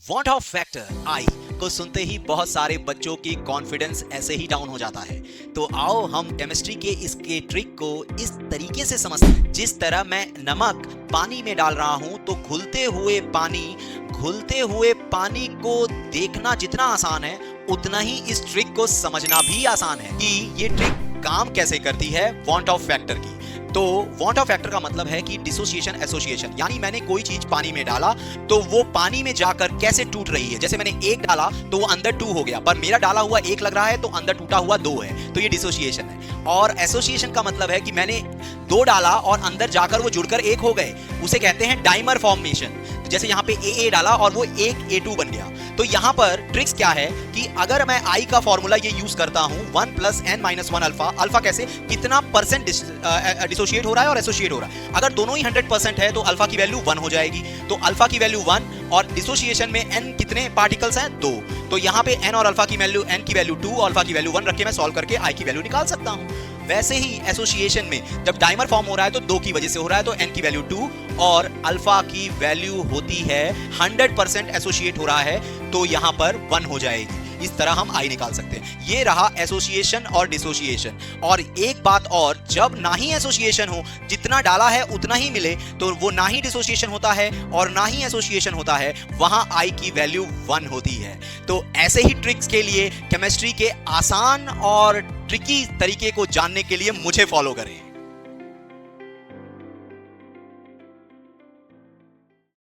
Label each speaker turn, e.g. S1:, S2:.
S1: What of factor I को सुनते ही बहुत सारे बच्चों की कॉन्फिडेंस ऐसे ही डाउन हो जाता है। तो आओ हम केमिस्ट्री के इसके ट्रिक को इस तरीके से समझते हैं। जिस तरह मैं नमक पानी में डाल रहा हूं तो घुलते हुए पानी को देखना जितना आसान है उतना ही इस ट्रिक को समझना भी आसान है कि ये ट्रिक काम कैसे करती है वॉट ऑफ फैक्टर की। तो वॉट ऑफ फैक्टर का मतलब है कि डिसोसिएशन एसोसिएशन, यानी मैंने कोई चीज पानी में डाला तो वो पानी में जाकर कैसे टूट रही है। जैसे मैंने एक डाला तो वो अंदर टू हो गया, पर मेरा डाला हुआ एक लग रहा है तो अंदर टूटा हुआ दो है, तो ये डिसोसिएशन है। और एसोसिएशन का मतलब है कि मैंने दो डाला और अंदर जाकर वो जुड़कर एक हो गए, उसे कहते हैं डाइमर फॉर्मेशन। तो जैसे यहाँ पे ए डाला और वो एक A2 बन गया। तो यहाँ पर ट्रिक्स क्या है कि अगर मैं आई का फॉर्मूला ये यूज करता हूं 1 + n-1 अल्फा, अल्फा कैसे, कितना परसेंट डिसोशिएट हो रहा है और एसोसिएट हो रहा है। अगर दोनों ही 100% है तो अल्फा की वैल्यू 1 हो जाएगी। तो अल्फा की वैल्यू 1 और डिसोसिएशन में n कितने पार्टिकल्स हैं, 2। तो यहाँ पे n और अल्फा की वैल्यू, n की वैल्यू 2 और अल्फा की वैल्यू 1 रख के मैं सॉल्व करके i की वैल्यू निकाल सकता हूँ। वैसे ही एसोसिएशन में जब डाइमर फॉर्म हो रहा है तो 2 की वजह से हो रहा है, तो n की वैल्यू 2 और अल्फा की वैल्यू होती है 100% एसोसिएट हो रहा है तो यहां पर 1 हो जाएगी। इस तरह हम आई निकाल सकते हैं। ये रहा एसोसिएशन और डिसोसिएशन। और एक बात और, जब ना ही एसोसिएशन हो, जितना डाला है उतना ही मिले, तो वो ना ही डिसोसिएशन होता है और ना ही एसोसिएशन होता है, वहां आई की वैल्यू 1 होती है। तो ऐसे ही ट्रिक्स के लिए, केमिस्ट्री के आसान और ट्रिकी तरीके को जानने के लिए मुझे फॉलो करें।